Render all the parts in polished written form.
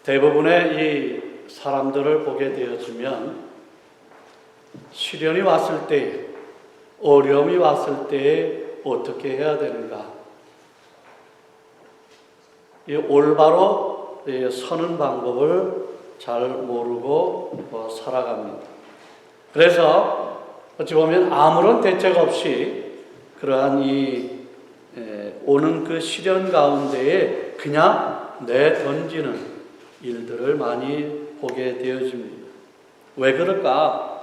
대부분의 이 사람들을 보게 되어지면 시련이 왔을 때, 어려움이 왔을 때 어떻게 해야 되는가? 이 올바로 서는 방법을 잘 모르고 살아갑니다. 그래서 어찌 보면 아무런 대책 없이 그러한 오는 그 시련 가운데에 그냥 내던지는 일들을 많이 보게 되어집니다. 왜 그럴까?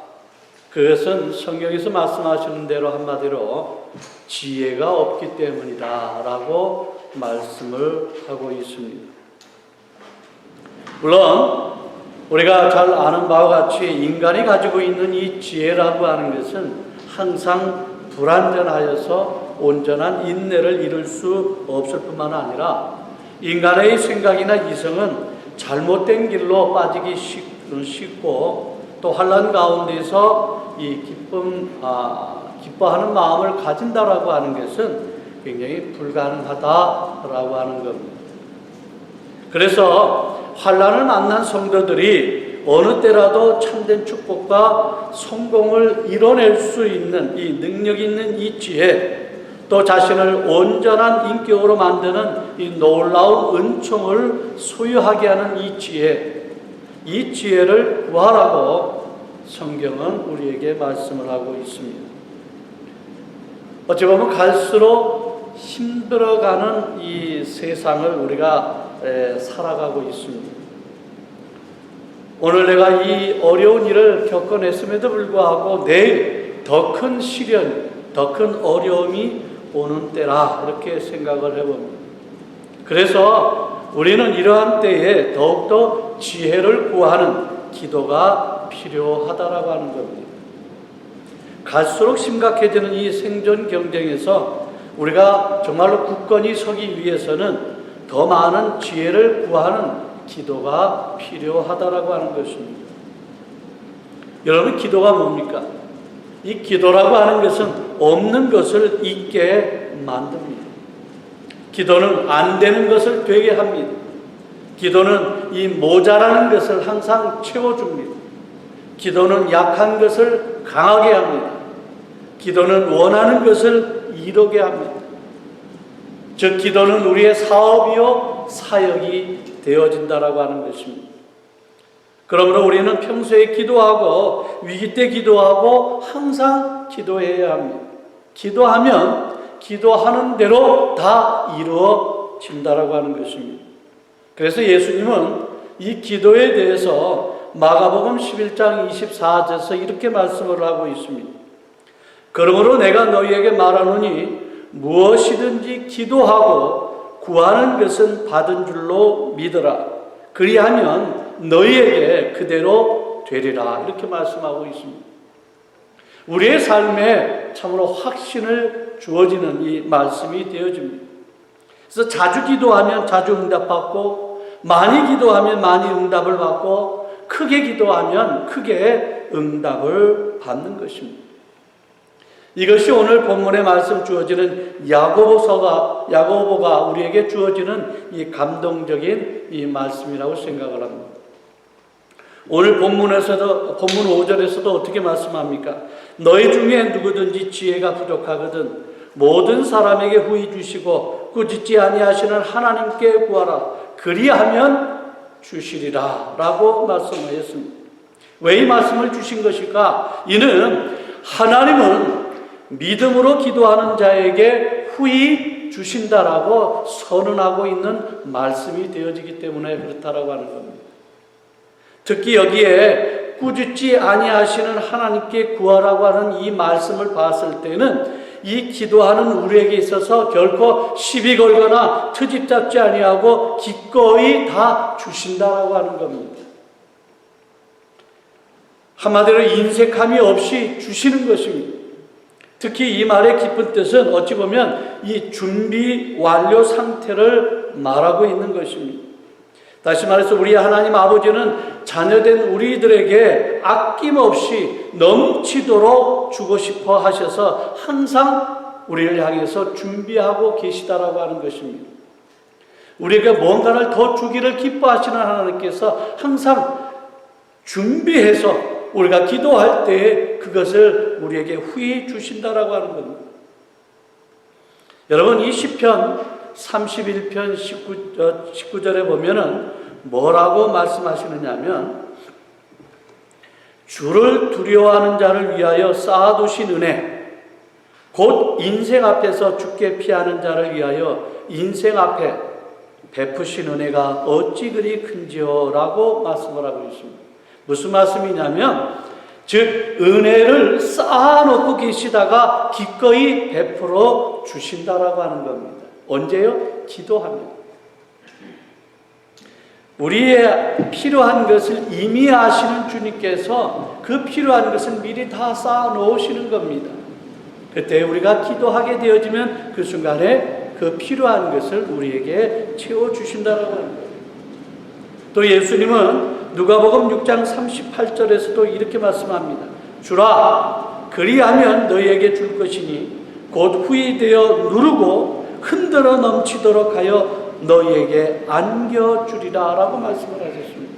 그것은 성경에서 말씀하시는 대로 한마디로 지혜가 없기 때문이다 라고 말씀을 하고 있습니다. 물론 우리가 잘 아는 바와 같이 인간이 가지고 있는 이 지혜라고 하는 것은 항상 불완전하여서 온전한 인내를 이룰 수 없을 뿐만 아니라 인간의 생각이나 이성은 잘못된 길로 빠지기 쉽고 또 환난 가운데서 이 기뻐하는 마음을 가진다라고 하는 것은 굉장히 불가능하다라고 하는 겁니다. 그래서 환난을 만난 성도들이 어느 때라도 참된 축복과 성공을 이뤄낼 수 있는 이 능력 있는 이 지혜, 또 자신을 온전한 인격으로 만드는 이 놀라운 은총을 소유하게 하는 이 지혜를 구하라고 성경은 우리에게 말씀을 하고 있습니다. 어찌 보면 갈수록 힘들어가는 이 세상을 우리가 살아가고 있습니다. 오늘 내가 이 어려운 일을 겪어냈음에도 불구하고 내일 더 큰 시련, 더 큰 어려움이 오는 때라 이렇게 생각을 해봅니다. 그래서 우리는 이러한 때에 더욱더 지혜를 구하는 기도가 필요하다라고 하는 겁니다. 갈수록 심각해지는 이 생존 경쟁에서 우리가 정말로 굳건히 서기 위해서는 더 많은 지혜를 구하는 기도가 필요하다라고 하는 것입니다. 여러분, 기도가 뭡니까? 이 기도라고 하는 것은 없는 것을 있게 만듭니다. 기도는 안 되는 것을 되게 합니다. 기도는 이 모자라는 것을 항상 채워줍니다. 기도는 약한 것을 강하게 합니다. 기도는 원하는 것을 이루게 합니다. 즉 기도는 우리의 사업이요 사역이 되어진다라고 하는 것입니다. 그러므로 우리는 평소에 기도하고 위기 때 기도하고 항상 기도해야 합니다. 기도하면 기도하는 대로 다 이루어진다라고 하는 것입니다. 그래서 예수님은 이 기도에 대해서 마가복음 11장 24절에서 이렇게 말씀을 하고 있습니다. 그러므로 내가 너희에게 말하노니 무엇이든지 기도하고 구하는 것은 받은 줄로 믿어라. 그리하면 너희에게 그대로 되리라. 이렇게 말씀하고 있습니다. 우리의 삶에 참으로 확신을 주어지는 이 말씀이 되어집니다. 그래서 자주 기도하면 자주 응답받고, 많이 기도하면 많이 응답을 받고, 크게 기도하면 크게 응답을 받는 것입니다. 이것이 오늘 본문에 말씀 주어지는 야고보가 우리에게 주어지는 이 감동적인 이 말씀이라고 생각을 합니다. 오늘 본문 5절에서도 어떻게 말씀합니까? 너희 중에 누구든지 지혜가 부족하거든 모든 사람에게 후히 주시고 꾸짖지 아니하시는 하나님께 구하라. 그리하면 주시리라 라고 말씀하셨습니다. 왜 이 말씀을 주신 것일까? 이는 하나님은 믿음으로 기도하는 자에게 후히 주신다라고 선언하고 있는 말씀이 되어지기 때문에 그렇다라고 하는 겁니다. 특히 여기에 꾸짖지 아니하시는 하나님께 구하라고 하는 이 말씀을 봤을 때는 이 기도하는 우리에게 있어서 결코 시비 걸거나 트집 잡지 아니하고 기꺼이 다 주신다라고 하는 겁니다. 한마디로 인색함이 없이 주시는 것입니다. 특히 이 말의 깊은 뜻은 어찌 보면 이 준비 완료 상태를 말하고 있는 것입니다. 다시 말해서 우리 하나님 아버지는 자녀된 우리들에게 아낌없이 넘치도록 주고 싶어 하셔서 항상 우리를 향해서 준비하고 계시다라고 하는 것입니다. 우리에게 뭔가를 더 주기를 기뻐하시는 하나님께서 항상 준비해서 우리가 기도할 때 그것을 우리에게 후히 주신다라고 하는 겁니다. 여러분, 이 시편 31편 19절에 보면은 뭐라고 말씀하시느냐면, 주를 두려워하는 자를 위하여 쌓아두신 은혜, 곧 인생 앞에서 죽게 피하는 자를 위하여 인생 앞에 베푸신 은혜가 어찌 그리 큰지요? 라고 말씀을 하고 있습니다. 무슨 말씀이냐면, 즉 은혜를 쌓아놓고 계시다가 기꺼이 베풀어 주신다라고 하는 겁니다. 언제요? 기도하면. 우리의 필요한 것을 이미 아시는 주님께서 그 필요한 것을 미리 다 쌓아놓으시는 겁니다. 그때 우리가 기도하게 되어지면 그 순간에 그 필요한 것을 우리에게 채워주신다라고 하는 거예요. 또 예수님은 누가복음 6장 38절에서도 이렇게 말씀합니다. 주라, 그리하면 너희에게 줄 것이니 곧 후히 되어 누르고 흔들어 넘치도록 하여 너희에게 안겨주리라 라고 말씀을 하셨습니다.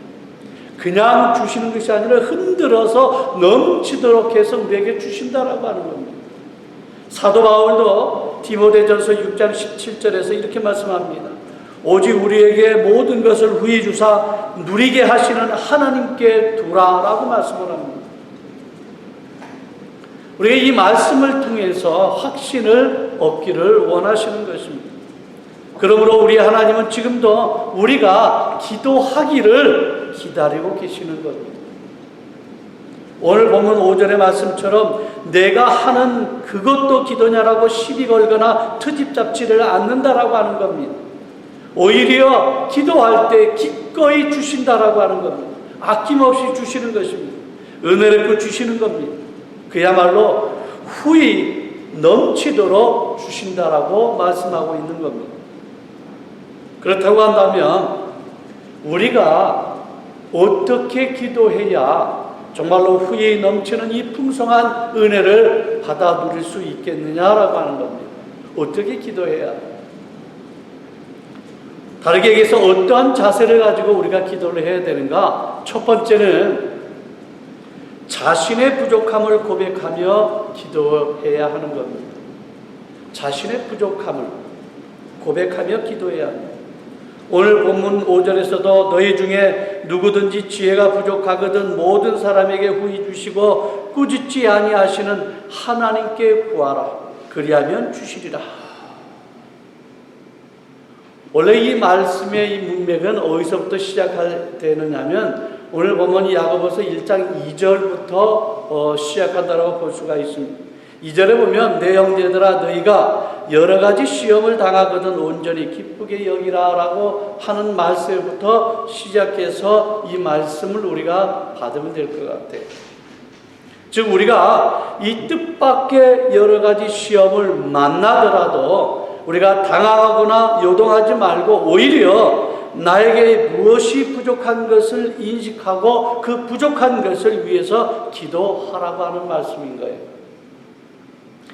그냥 주시는 것이 아니라 흔들어서 넘치도록 해서 우리에게 주신다라고 하는 겁니다. 사도 바울도 디모데전서 6장 17절에서 이렇게 말씀합니다. 오직 우리에게 모든 것을 후히 주사 누리게 하시는 하나님께 두라라고 말씀을 합니다. 우리가 이 말씀을 통해서 확신을 얻기를 원하시는 것입니다. 그러므로 우리 하나님은 지금도 우리가 기도하기를 기다리고 계시는 겁니다. 오늘 본문 5절의 말씀처럼 내가 하는 그것도 기도냐라고 시비 걸거나 트집 잡지를 않는다라고 하는 겁니다. 오히려 기도할 때 기꺼이 주신다라고 하는 겁니다. 아낌없이 주시는 것입니다. 은혜를 주시는 겁니다. 그야말로 후히 넘치도록 주신다라고 말씀하고 있는 겁니다. 그렇다고 한다면 우리가 어떻게 기도해야 정말로 후히 넘치는 이 풍성한 은혜를 받아 누릴 수 있겠느냐라고 하는 겁니다. 어떻게 기도해야? 다르게 얘기해서 어떠한 자세를 가지고 우리가 기도를 해야 되는가? 첫 번째는 자신의 부족함을 고백하며 기도해야 하는 겁니다. 자신의 부족함을 고백하며 기도해야 합니다. 오늘 본문 5절에서도 너희 중에 누구든지 지혜가 부족하거든 모든 사람에게 후히 주시고 꾸짖지 아니하시는 하나님께 구하라. 그리하면 주시리라. 원래 이 말씀의 이 문맥은 어디서부터 시작되느냐면 오늘 보면 야고보서 1장 2절부터 시작한다고 볼 수가 있습니다. 2절에 보면 내 형제들아 너희가 여러 가지 시험을 당하거든 온전히 기쁘게 여기라 라고 하는 말씀부터 시작해서 이 말씀을 우리가 받으면 될 것 같아요. 즉 우리가 이 뜻밖의 여러 가지 시험을 만나더라도 우리가 당하거나 요동하지 말고 오히려 나에게 무엇이 부족한 것을 인식하고 그 부족한 것을 위해서 기도하라고 하는 말씀인 거예요.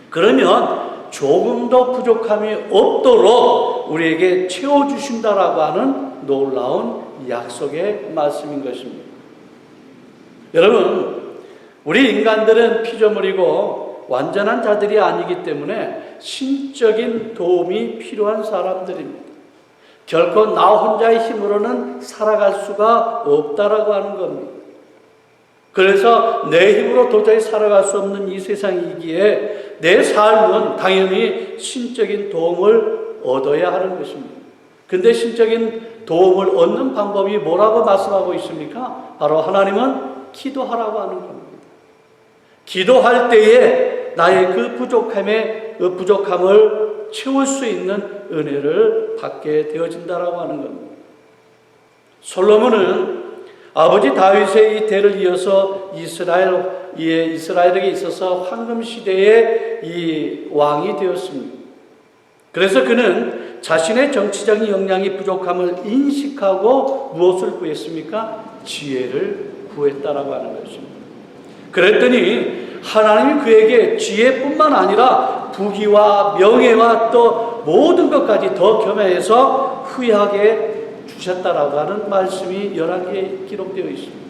그러면 조금 더 부족함이 없도록 우리에게 채워주신다라고 하는 놀라운 약속의 말씀인 것입니다. 여러분, 우리 인간들은 피조물이고 완전한 자들이 아니기 때문에 신적인 도움이 필요한 사람들입니다. 결코 나 혼자의 힘으로는 살아갈 수가 없다라고 하는 겁니다. 그래서 내 힘으로 도저히 살아갈 수 없는 이 세상이기에 내 삶은 당연히 신적인 도움을 얻어야 하는 것입니다. 근데 신적인 도움을 얻는 방법이 뭐라고 말씀하고 있습니까? 바로 하나님은 기도하라고 하는 겁니다. 기도할 때에 나의 그 부족함을 채울 수 있는 은혜를 받게 되어진다라고 하는 겁니다. 솔로몬은 아버지 다윗의 이 대를 이어서 이스라엘에게 있어서 황금 시대의 이 왕이 되었습니다. 그래서 그는 자신의 정치적인 역량이 부족함을 인식하고 무엇을 구했습니까? 지혜를 구했다라고 하는 것입니다. 그랬더니 하나님이 그에게 지혜뿐만 아니라 부귀와 명예와 또 모든 것까지 더 겸해서 후하게 주셨다라고 하는 말씀이 열왕기에 기록되어 있습니다.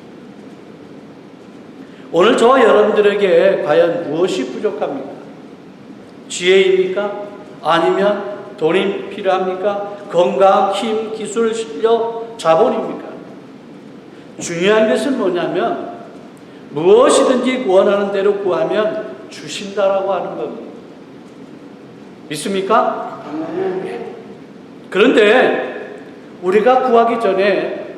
오늘 저와 여러분들에게 과연 무엇이 부족합니까? 지혜입니까? 아니면 돈이 필요합니까? 건강, 힘, 기술, 실력, 자본입니까? 중요한 것은 뭐냐면 무엇이든지 원하는 대로 구하면 주신다라고 하는 겁니다. 믿습니까? 그런데 우리가 구하기 전에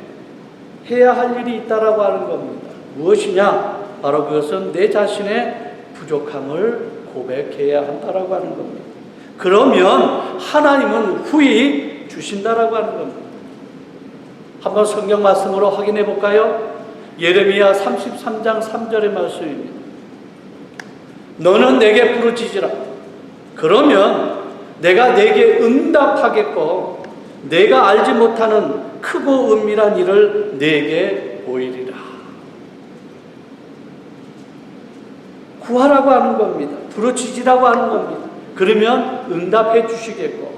해야 할 일이 있다라고 하는 겁니다. 무엇이냐? 바로 그것은 내 자신의 부족함을 고백해야 한다라고 하는 겁니다. 그러면 하나님은 후히 주신다라고 하는 겁니다. 한번 성경 말씀으로 확인해 볼까요? 예레미야 33장 3절의 말씀입니다. 너는 내게 부르짖으라. 그러면 내가 내게 응답하겠고 내가 알지 못하는 크고 은밀한 일을 내게 보이리라. 구하라고 하는 겁니다. 부르짖으라고 하는 겁니다. 그러면 응답해 주시겠고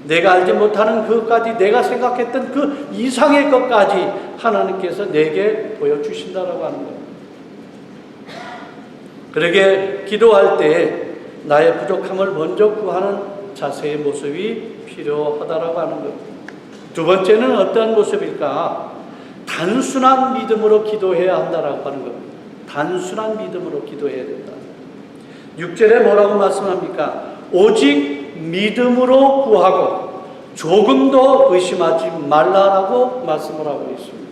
내가 알지 못하는 그것까지, 내가 생각했던 그 이상의 것까지 하나님께서 내게 보여주신다라고 하는 겁니다. 그러게 기도할 때 나의 부족함을 먼저 구하는 자세의 모습이 필요하다라고 하는 겁니다. 두 번째는 어떠한 모습일까? 단순한 믿음으로 기도해야 한다라고 하는 겁니다. 단순한 믿음으로 기도해야 된다. 6절에 뭐라고 말씀합니까? 오직 믿음으로 구하고 조금도 의심하지 말라라고 말씀을 하고 있습니다.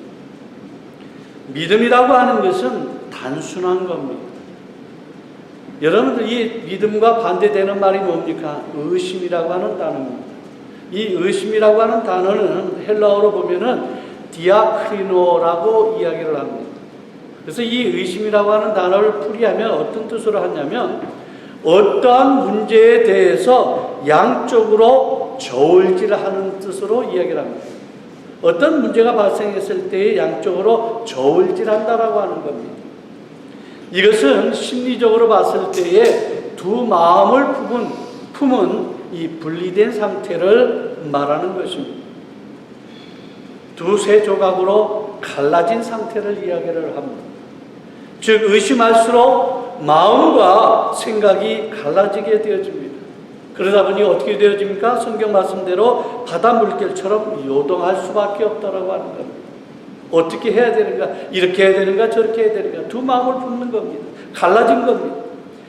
믿음이라고 하는 것은 단순한 겁니다. 여러분들 이 믿음과 반대되는 말이 뭡니까? 의심이라고 하는 단어입니다. 이 의심이라고 하는 단어는 헬라어로 보면은 디아크리노라고 이야기를 합니다. 그래서 이 의심이라고 하는 단어를 풀이하면 어떤 뜻으로 하냐면 어떠한 문제에 대해서 양쪽으로 저울질하는 뜻으로 이야기를 합니다. 어떤 문제가 발생했을 때에 양쪽으로 저울질한다라고 하는 겁니다. 이것은 심리적으로 봤을 때에 두 마음을 품은 이 분리된 상태를 말하는 것입니다. 두세 조각으로 갈라진 상태를 이야기를 합니다. 즉 의심할수록 마음과 생각이 갈라지게 되어집니다. 그러다 보니 어떻게 되어집니까? 성경 말씀대로 바다 물결처럼 요동할 수밖에 없다라고 하는 겁니다. 어떻게 해야 되는가? 이렇게 해야 되는가? 저렇게 해야 되는가? 두 마음을 품는 겁니다. 갈라진 겁니다.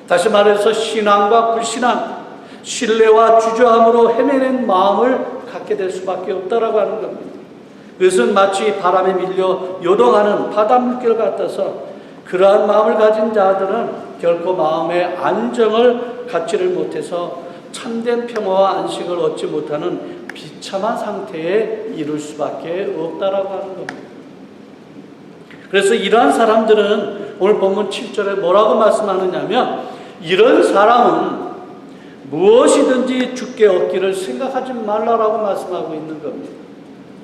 다시 말해서 신앙과 불신앙, 신뢰와 주저함으로 헤매는 마음을 갖게 될 수밖에 없다라고 하는 겁니다. 그것은 마치 바람에 밀려 요동하는 바다 물결 같아서 그러한 마음을 가진 자들은 결코 마음의 안정을 갖지를 못해서 참된 평화와 안식을 얻지 못하는 비참한 상태에 이를 수밖에 없다라고 하는 겁니다. 그래서 이러한 사람들은 오늘 본문 7절에 뭐라고 말씀하느냐면 이런 사람은 무엇이든지 주께 얻기를 생각하지 말라라고 말씀하고 있는 겁니다.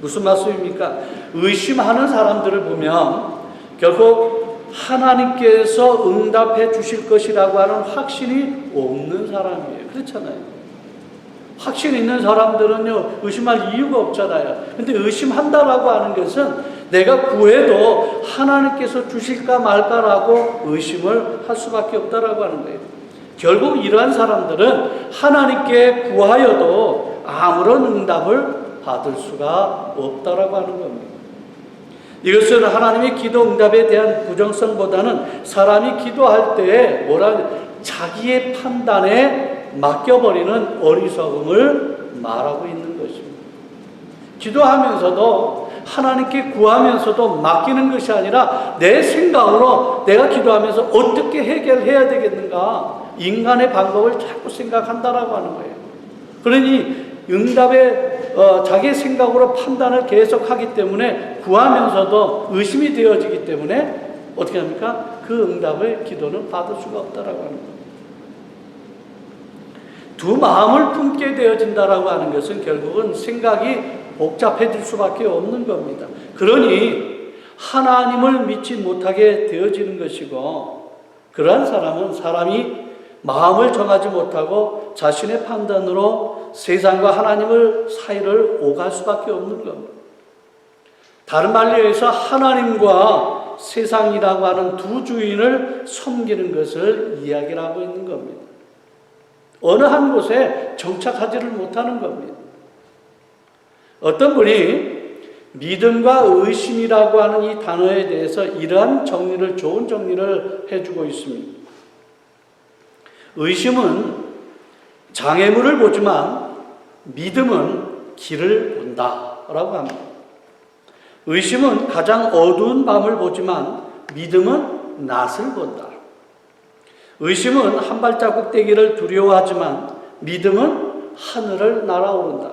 무슨 말씀입니까? 의심하는 사람들을 보면 결국 하나님께서 응답해 주실 것이라고 하는 확신이 없는 사람이에요. 그렇잖아요. 확신 있는 사람들은요, 의심할 이유가 없잖아요. 근데 의심한다라고 하는 것은 내가 구해도 하나님께서 주실까 말까라고 의심을 할 수밖에 없다라고 하는 거예요. 결국 이러한 사람들은 하나님께 구하여도 아무런 응답을 받을 수가 없다라고 하는 겁니다. 이것은 하나님의 기도 응답에 대한 부정성보다는 사람이 기도할 때 자기의 판단에 맡겨버리는 어리석음을 말하고 있는 것입니다. 기도하면서도 하나님께 구하면서도 맡기는 것이 아니라 내 생각으로 내가 기도하면서 어떻게 해결해야 되겠는가, 인간의 방법을 자꾸 생각한다라고 하는 거예요. 그러니 응답에 자기 생각으로 판단을 계속하기 때문에 구하면서도 의심이 되어지기 때문에 어떻게 합니까? 그 응답의 기도는 받을 수가 없다라고 하는 거예요. 두 마음을 품게 되어진다라고 하는 것은 결국은 생각이 복잡해질 수밖에 없는 겁니다. 그러니 하나님을 믿지 못하게 되어지는 것이고, 그러한 사람은 사람이 마음을 정하지 못하고 자신의 판단으로 세상과 하나님을 사이를 오갈 수밖에 없는 겁니다. 다른 말로 해서 하나님과 세상이라고 하는 두 주인을 섬기는 것을 이야기를 하고 있는 겁니다. 어느 한 곳에 정착하지를 못하는 겁니다. 어떤 분이 믿음과 의심이라고 하는 이 단어에 대해서 이러한 정리를, 좋은 정리를 해주고 있습니다. 의심은 장애물을 보지만 믿음은 길을 본다라고 합니다. 의심은 가장 어두운 밤을 보지만 믿음은 낫을 본다. 의심은 한 발자국 떼기를 두려워하지만 믿음은 하늘을 날아오른다.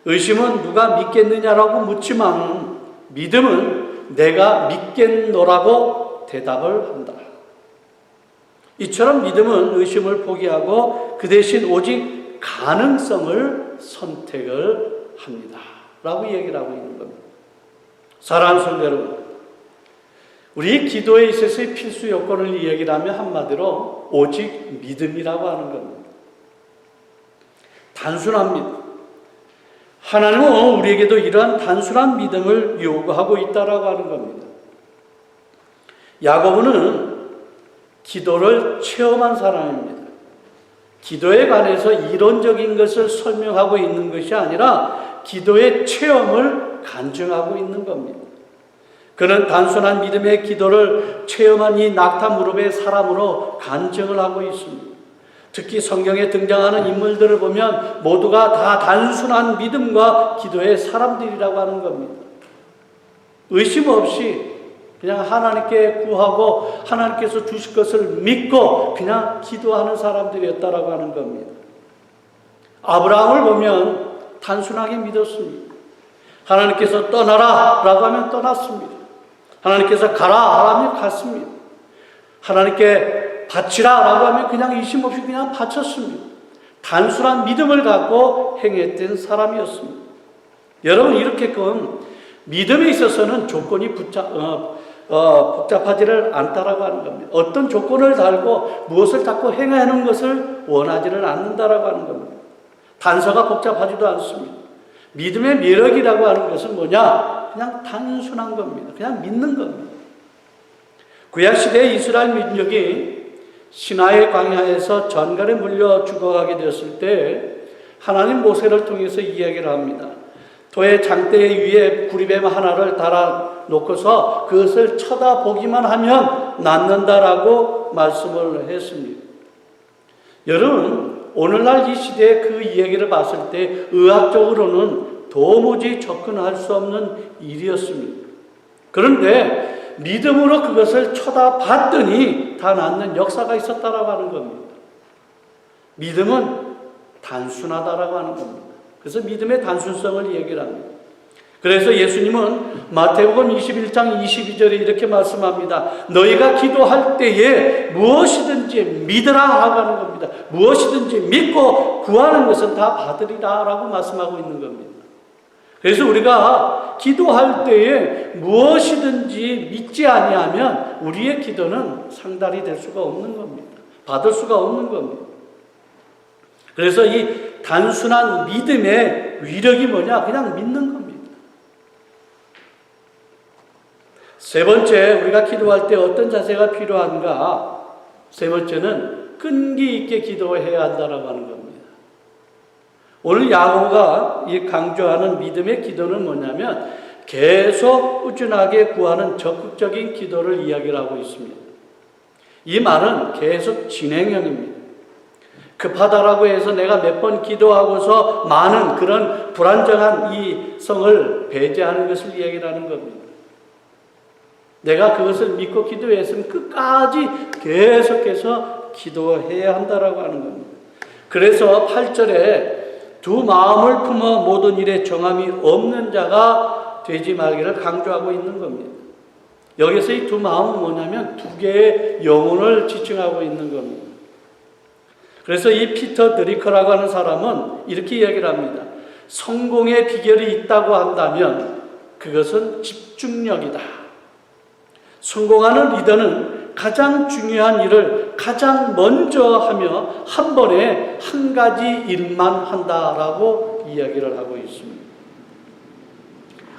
의심은 누가 믿겠느냐라고 묻지만 믿음은 내가 믿겠노라고 대답을 한다. 이처럼 믿음은 의심을 포기하고 그 대신 오직 가능성을 선택을 합니다. 라고 얘기를 하고 있는 겁니다. 사랑하는 성도 여러분, 우리 기도에 있어서의 필수 요건을 이야기를 하면 한마디로 오직 믿음이라고 하는 겁니다. 단순합니다. 하나님은 우리에게도 이러한 단순한 믿음을 요구하고 있다라고 하는 겁니다. 야고보는 기도를 체험한 사람입니다. 기도에 관해서 이론적인 것을 설명하고 있는 것이 아니라 기도의 체험을 간증하고 있는 겁니다. 그는 단순한 믿음의 기도를 체험한 이 낙타 무릎의 사람으로 간증을 하고 있습니다. 특히 성경에 등장하는 인물들을 보면 모두가 다 단순한 믿음과 기도의 사람들이라고 하는 겁니다. 의심 없이 그냥 하나님께 구하고 하나님께서 주실 것을 믿고 그냥 기도하는 사람들이었다라고 하는 겁니다. 아브라함을 보면 단순하게 믿었습니다. 하나님께서 떠나라 라고 하면 떠났습니다. 하나님께서 가라 하면 갔습니다. 하나님께 바치라 라고 하면 그냥 의심 없이 그냥 바쳤습니다. 단순한 믿음을 갖고 행했던 사람이었습니다. 여러분, 이렇게끔 믿음에 있어서는 조건이 복잡하지를 않다라고 하는 겁니다. 어떤 조건을 달고 무엇을 자꾸 행하는 것을 원하지를 않는다라고 하는 겁니다. 단서가 복잡하지도 않습니다. 믿음의 매력이라고 하는 것은 뭐냐? 그냥 단순한 겁니다. 그냥 믿는 겁니다. 구약시대의 이스라엘 민족이 시나이 광야에서 전갈에 물려 죽어가게 되었을 때 하나님 모세를 통해서 이야기를 합니다. 돌의 장대 위에 구리뱀 하나를 달아 놓고서 그것을 쳐다보기만 하면 낫는다라고 말씀을 했습니다. 여러분, 오늘날 이 시대에 그 이야기를 봤을 때 의학적으로는 도무지 접근할 수 없는 일이었습니다. 그런데 믿음으로 그것을 쳐다봤더니 다 낫는 역사가 있었다라고 하는 겁니다. 믿음은 단순하다라고 하는 겁니다. 그래서 믿음의 단순성을 얘기를 합니다. 그래서 예수님은 마태복음 21장 22절에 이렇게 말씀합니다. 너희가 기도할 때에 무엇이든지 믿으라 하고 하는 겁니다. 무엇이든지 믿고 구하는 것은 다 받으리라 라고 말씀하고 있는 겁니다. 그래서 우리가 기도할 때에 무엇이든지 믿지 아니하면 우리의 기도는 상달이 될 수가 없는 겁니다. 받을 수가 없는 겁니다. 그래서 이 단순한 믿음의 위력이 뭐냐? 그냥 믿는 겁니다. 세 번째, 우리가 기도할 때 어떤 자세가 필요한가? 세 번째는 끈기 있게 기도해야 한다라고 하는 겁니다. 오늘 야고보가 강조하는 믿음의 기도는 뭐냐면 계속 꾸준하게 구하는 적극적인 기도를 이야기를 하고 있습니다. 이 말은 계속 진행형입니다. 급하다라고 해서 내가 몇 번 기도하고서 많은 그런 불안정한 이 성을 배제하는 것을 이야기를 하는 겁니다. 내가 그것을 믿고 기도했으면 끝까지 계속해서 기도해야 한다라고 하는 겁니다. 그래서 8절에 두 마음을 품어 모든 일에 정함이 없는 자가 되지 말기를 강조하고 있는 겁니다. 여기서 이 두 마음은 뭐냐면 두 개의 영혼을 지칭하고 있는 겁니다. 그래서 이 피터 드리커라고 하는 사람은 이렇게 이야기를 합니다. 성공의 비결이 있다고 한다면 그것은 집중력이다. 성공하는 리더는 가장 중요한 일을 가장 먼저 하며 한 번에 한 가지 일만 한다라고 이야기를 하고 있습니다.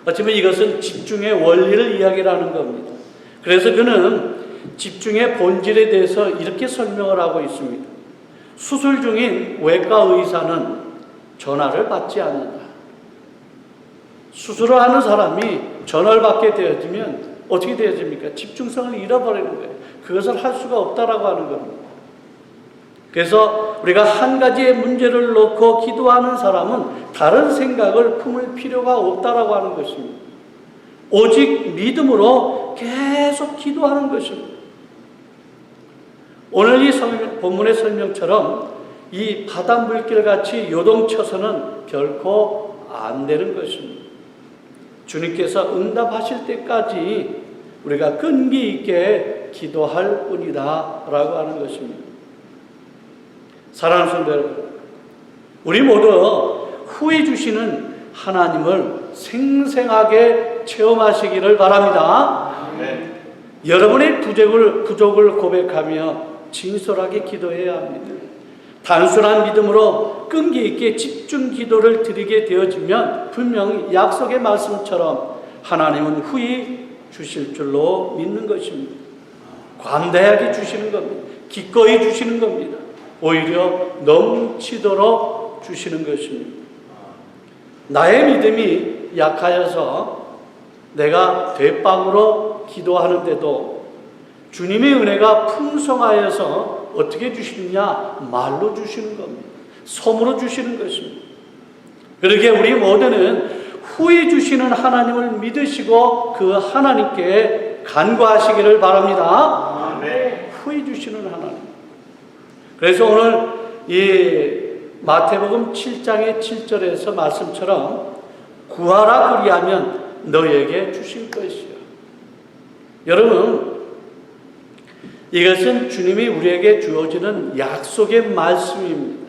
어쩌면 이것은 집중의 원리를 이야기하는 겁니다. 그래서 그는 집중의 본질에 대해서 이렇게 설명을 하고 있습니다. 수술 중인 외과 의사는 전화를 받지 않는다. 수술을 하는 사람이 전화를 받게 되어지면 어떻게 되어집니까? 집중성을 잃어버리는 거예요. 그것을 할 수가 없다라고 하는 겁니다. 그래서 우리가 한 가지의 문제를 놓고 기도하는 사람은 다른 생각을 품을 필요가 없다라고 하는 것입니다. 오직 믿음으로 계속 기도하는 것입니다. 오늘 이 본문의 설명처럼 이 바닷물길 같이 요동쳐서는 결코 안 되는 것입니다. 주님께서 응답하실 때까지 우리가 끈기 있게 기도할 뿐이다 라고 하는 것입니다. 사랑하는 성도 여러분, 우리 모두 후회 주시는 하나님을 생생하게 체험하시기를 바랍니다. 여러분의 부족을 고백하며 진솔하게 기도해야 합니다. 단순한 믿음으로 끈기 있게 집중 기도를 드리게 되어지면 분명히 약속의 말씀처럼 하나님은 후히 주실 줄로 믿는 것입니다. 관대하게 주시는 겁니다. 기꺼이 주시는 겁니다. 오히려 넘치도록 주시는 것입니다. 나의 믿음이 약하여서 내가 되빵으로 기도하는데도 주님의 은혜가 풍성하여서 어떻게 주시느냐? 말로 주시는 겁니다. 섬으로 주시는 것입니다. 그러기에 우리 모두는 후히 주시는 하나님을 믿으시고 그 하나님께 간구하시기를 바랍니다. 후히 주시는 하나님. 그래서 오늘 이 마태복음 7장의 7절에서 말씀처럼 구하라 그리하면 너에게 주실 것이요. 여러분, 이것은 주님이 우리에게 주어지는 약속의 말씀입니다.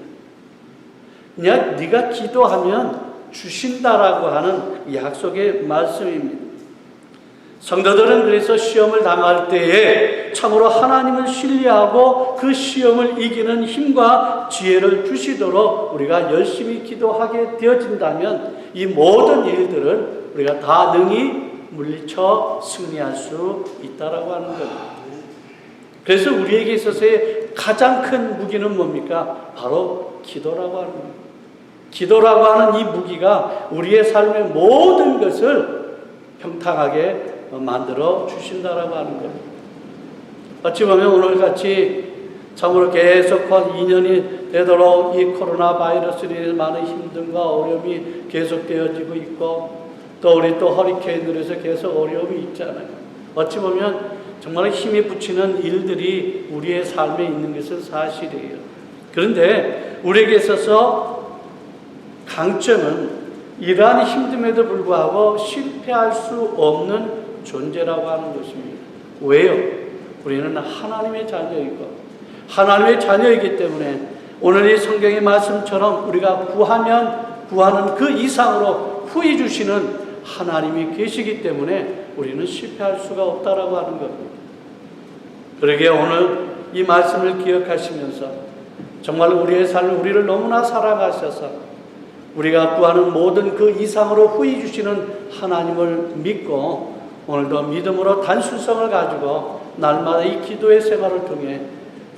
그냥 네가 기도하면 주신다라고 하는 약속의 말씀입니다. 성도들은 그래서 시험을 당할 때에 참으로 하나님을 신뢰하고 그 시험을 이기는 힘과 지혜를 주시도록 우리가 열심히 기도하게 되어진다면 이 모든 일들을 우리가 다 능히 물리쳐 승리할 수 있다라고 하는 겁니다. 그래서 우리에게 있어서의 가장 큰 무기는 뭡니까? 바로 기도라고 하는 겁니다. 기도라고 하는 이 무기가 우리의 삶의 모든 것을 평탄하게 만들어 주신다라고 하는 겁니다. 어찌 보면 오늘같이 참으로 계속 2년이 되도록 이 코로나 바이러스로 인해 많은 힘듦과 어려움이 계속되어지고 있고 또 우리 또 허리케인으로 해서 계속 어려움이 있잖아요. 어찌 보면 정말 힘이 붙이는 일들이 우리의 삶에 있는 것은 사실이에요. 그런데 우리에게 있어서 강점은 이러한 힘듦에도 불구하고 실패할 수 없는 존재라고 하는 것입니다. 왜요? 우리는 하나님의 자녀이고 하나님의 자녀이기 때문에 오늘 이 성경의 말씀처럼 우리가 구하면 구하는 그 이상으로 후히 주시는 하나님이 계시기 때문에 우리는 실패할 수가 없다라고 하는 겁니다. 그러기에 오늘 이 말씀을 기억하시면서 정말 우리의 삶을 우리를 너무나 사랑하셔서 우리가 구하는 모든 그 이상으로 후히 주시는 하나님을 믿고 오늘도 믿음으로 단순성을 가지고 날마다 이 기도의 생활을 통해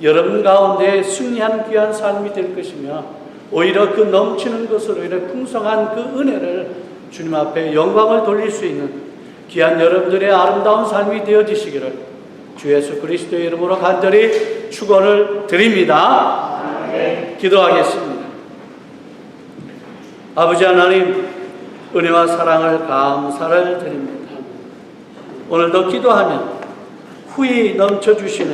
여러분 가운데 승리하는 귀한 삶이 될 것이며 오히려 그 넘치는 것으로 인해 풍성한 그 은혜를 주님 앞에 영광을 돌릴 수 있는 귀한 여러분들의 아름다운 삶이 되어지시기를 주 예수 그리스도의 이름으로 간절히 축원을 드립니다. 기도하겠습니다. 아버지 하나님, 은혜와 사랑을 감사를 드립니다. 오늘도 기도하면 후히 넘쳐주시는